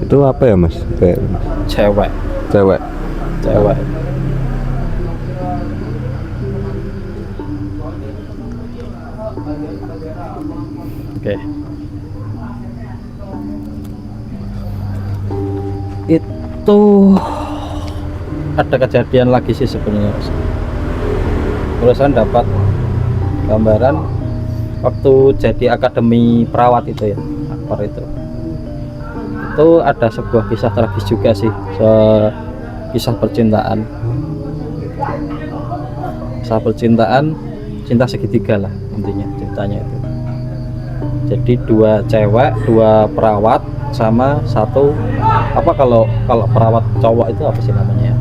Itu apa ya mas? Kayak Cewek. cewek. Cewek. Oke. Itu ada kejadian lagi sih sebenarnya, Mas. Terusan dapat gambaran waktu jadi akademi perawat itu ya, aktor itu ada sebuah kisah tragis juga sih, kisah percintaan, cinta segitiga lah intinya ceritanya itu. Jadi dua cewek, dua perawat sama satu apa, kalau perawat cowok itu apa sih namanya ya?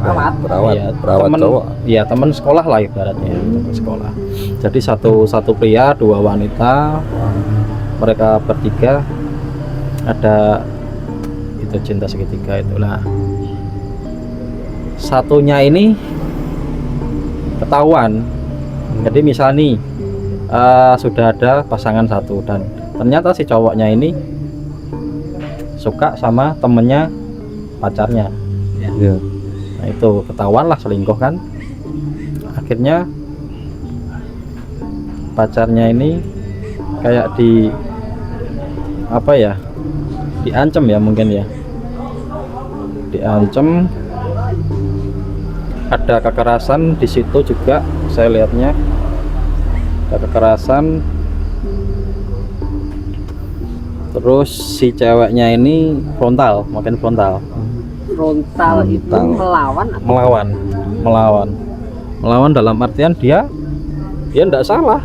Perawat Ya, perawat temen, cowok. ya teman sekolah lah ibaratnya, teman sekolah. Jadi satu pria, dua wanita, mereka bertiga ada itu cinta segitiga itulah. Satunya ini ketahuan. Jadi misal nih sudah ada pasangan satu dan ternyata si cowoknya ini suka sama temennya pacarnya. Iya. Nah itu ketahuan lah, selingkuh kan. Akhirnya pacarnya ini kayak apa ya, diancam ya mungkin ya, diancam, ada kekerasan di situ juga saya lihatnya, ada kekerasan. Terus si ceweknya ini makin frontal itu melawan dalam artian dia enggak salah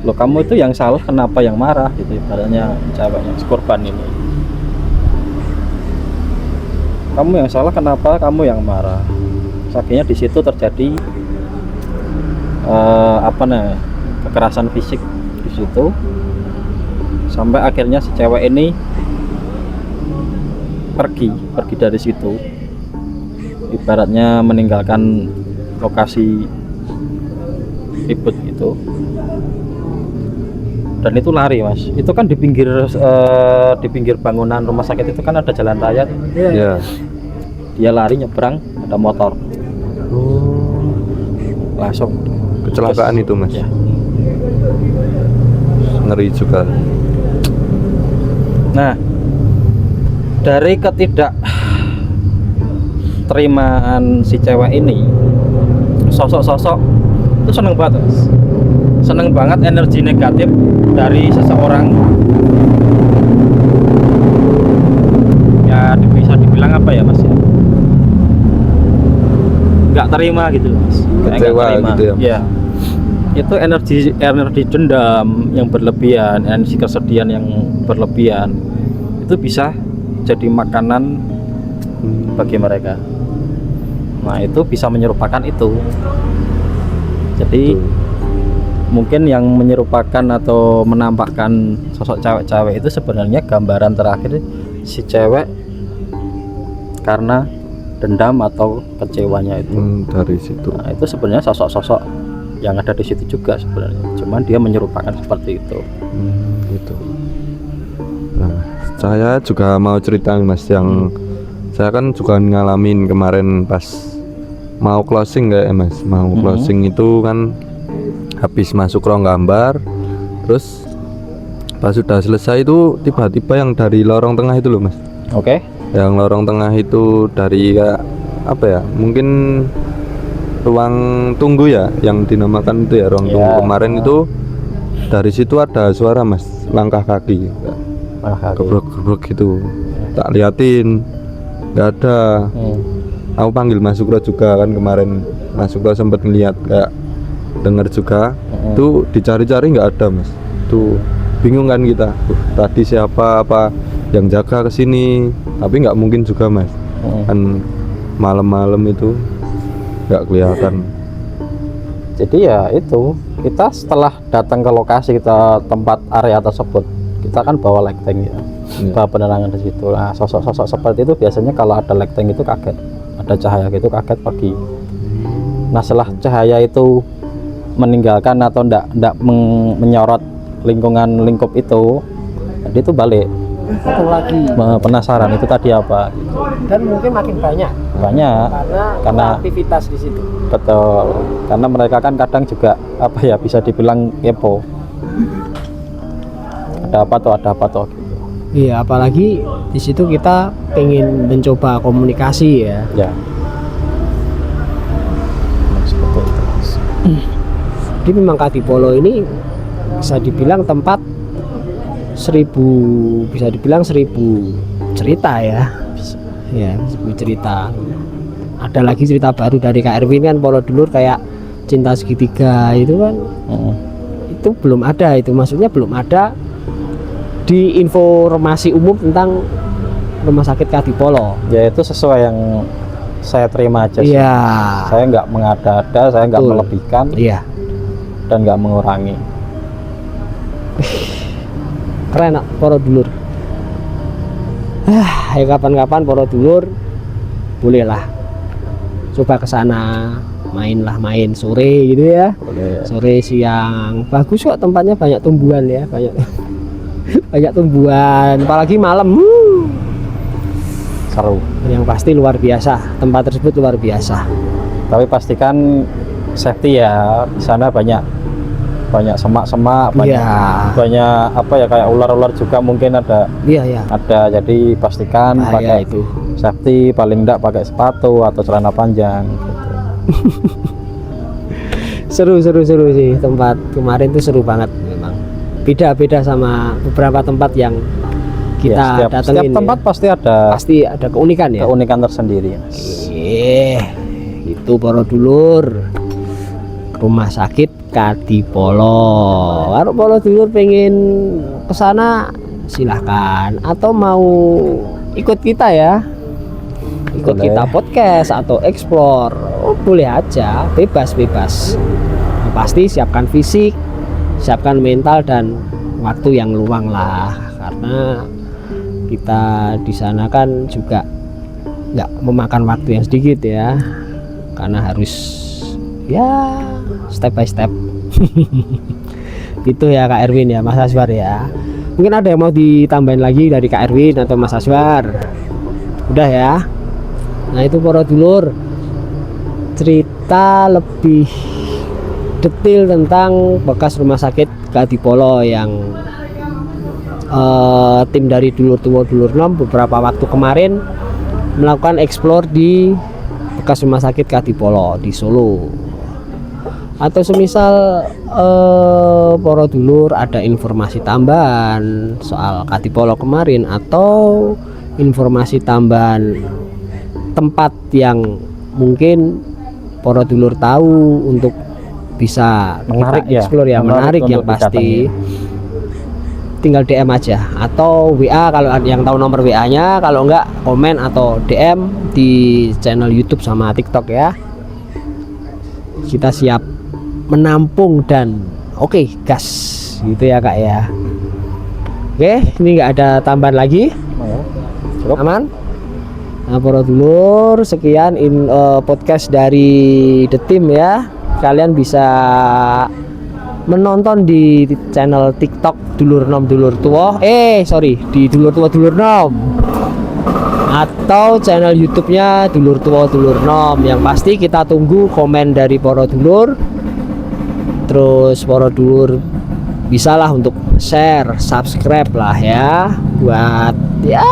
loh, kamu itu yang salah, kenapa yang marah gitu ibaratnya ceweknya, si korban ini. Kamu yang salah, kenapa kamu yang marah. Akhirnya di situ terjadi kekerasan fisik di situ, sampai akhirnya si cewek ini pergi dari situ, ibaratnya meninggalkan lokasi ribut gitu. Dan itu lari mas, itu kan di pinggir bangunan rumah sakit itu kan ada jalan raya. Iya. Dia lari nyebrang, ada motor, langsung Kecelakaan itu mas. ya. Ngeri juga. Nah, dari ketidakterimaan si cewek ini, sosok itu seneng banget mas. Seneng banget energi negatif dari seseorang, ya bisa dibilang apa ya mas ya, nggak terima gitu mas, Kecewa gitu ya, Mas. Ya, itu energi dendam yang berlebihan, energi kesedihan yang berlebihan, itu bisa jadi makanan bagi mereka. Nah itu bisa menyerupakan itu. Jadi mungkin yang menyerupakan atau menampakkan sosok cewek-cewek itu sebenarnya gambaran terakhir si cewek karena dendam atau kecewanya itu. Dari situ. Nah, itu sebenarnya sosok-sosok yang ada di situ juga sebenarnya. Cuman dia menyerupakan seperti itu. Gitu. Nah, saya juga mau cerita mas, yang saya kan juga ngalamin kemarin pas mau closing kayak mas, closing itu kan habis masuk ruang gambar, terus pas sudah selesai itu tiba-tiba yang dari lorong tengah itu loh mas. Oke. Yang lorong tengah itu dari kayak apa ya, mungkin ruang tunggu ya, yang dinamakan itu ya ruang tunggu kemarin itu. Dari situ ada suara mas, langkah kaki gebrek-gebrek gitu. Tak liatin, nggak ada. Aku panggil Mas Sukro juga kan kemarin, Mas Sukro sempat ngeliat, kayak dengar juga. Tuh dicari-cari nggak ada mas. Tuh bingung kan kita, tadi siapa apa yang jaga kesini, tapi nggak mungkin juga mas. Kan malam-malam itu nggak kelihatan. Jadi ya itu, kita setelah datang ke lokasi, kita tempat area tersebut, kita kan bawa lighting ya, bawa penerangan di situ. Nah sosok-sosok seperti itu biasanya kalau ada lighting itu kaget, ada cahaya gitu kaget pergi. Nah setelah cahaya itu meninggalkan atau ndak menyorot lingkup itu, Jadi itu balik Satu lagi. penasaran itu tadi apa. Dan mungkin makin banyak Banyak karena aktivitas di situ. betul. Karena mereka kan kadang juga apa ya bisa dibilang kepo. Ada apa toh gitu. Iya, apalagi di situ kita pengen mencoba komunikasi ya. Ya. Seperti itu, Mas. Jadi memang Kadipolo ini bisa dibilang tempat 1000 cerita ya. Ya, 1000 cerita. Ada lagi cerita baru dari Kak Erwin kan, Polo Dulur kayak Cinta Segitiga itu kan. Itu belum ada, itu maksudnya belum ada di informasi umum tentang rumah sakit Kadipolo. Ya itu sesuai yang saya terima aja sih. Iya. Saya nggak mengada-ada, saya nggak Betul. melebihkan Iya. dan nggak mengurangi. Keren Poro Dulur. Ya kapan-kapan Poro Dulur bolehlah coba ke sana, main sore gitu ya. Boleh. Sore siang bagus kok, tempatnya banyak tumbuhan ya, banyak banyak tumbuhan, apalagi malam. Seru. Yang pasti luar biasa, tempat tersebut luar biasa. Tapi pastikan safety ya. Di sana banyak semak-semak, banyak apa ya kayak ular-ular juga mungkin ada. Iya. Ada, jadi pastikan pakai itu. safety, paling enggak pakai sepatu atau celana panjang gitu. Seru sih tempat kemarin tuh, seru banget memang. Beda sama beberapa tempat yang kita datengin. Setiap tempat ya. Pasti ada keunikan ya. Keunikan tersendiri. Itu Poro Dulur, rumah sakit Kadipolo. Kalau Poro Dulur pengen kesana silahkan, atau mau ikut kita ya, ikut boleh. kita podcast atau explore, boleh aja, bebas. Yang pasti siapkan fisik, siapkan mental dan waktu yang luang lah, karena kita di sana kan juga nggak memakan waktu yang sedikit ya, karena harus ya step by step. Gitu ya Kak Erwin ya, Mas Aswar ya. Mungkin ada yang mau ditambahin lagi dari Kak Erwin atau Mas Aswar? Udah ya. Nah itu Poro Dulur, cerita lebih detail tentang bekas rumah sakit Kadipolo yang tim dari Dulur Tua Dulur Nom beberapa waktu kemarin melakukan explore di bekas rumah sakit Kadipolo di Solo. Atau semisal Poro Dulur ada informasi tambahan soal Kadipolo kemarin, atau informasi tambahan tempat yang mungkin Poro Dulur tahu untuk bisa Menarik kita explore ya, menarik yang untuk pasti, didatangi. tinggal DM aja atau WA kalau ada yang tahu nomor WA-nya, kalau enggak komen atau DM di channel YouTube sama TikTok ya. Kita siap menampung dan oke, gas gitu ya Kak ya. Oke, ini nggak ada tambahan lagi. Cukup. Aman. Nah Poro Dulur, sekian podcast dari The Team ya. Kalian bisa menonton di channel TikTok Dulur Nom Dulur Tua. Di Dulur Tua Dulur Nom. Atau channel YouTube-nya Dulur Tua Dulur Nom. Yang pasti kita tunggu komen dari Poro Dulur. Terus Poro Dulur bisalah untuk share, subscribe lah ya, buat ya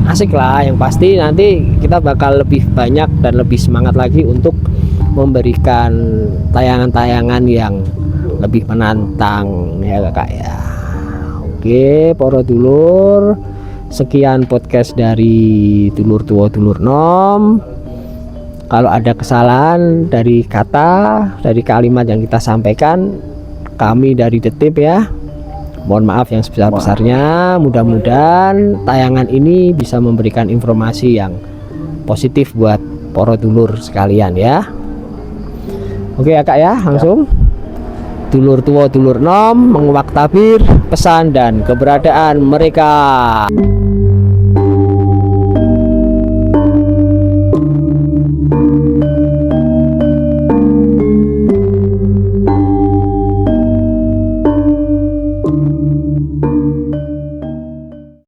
asik lah. Yang pasti nanti kita bakal lebih banyak dan lebih semangat lagi untuk memberikan tayangan-tayangan yang lebih menantang ya Kak ya. Oke Poro Dulur, sekian podcast dari Dulur Tua Dulur Nom. Kalau ada kesalahan dari kata, dari kalimat yang kita sampaikan, kami dari The Team ya, mohon maaf yang sebesar-besarnya. Mudah-mudahan tayangan ini bisa memberikan informasi yang positif buat Poro Dulur sekalian ya. Oke ya Kak ya, langsung Dulur Tua Dulur Nom menguak tabir pesan dan keberadaan mereka.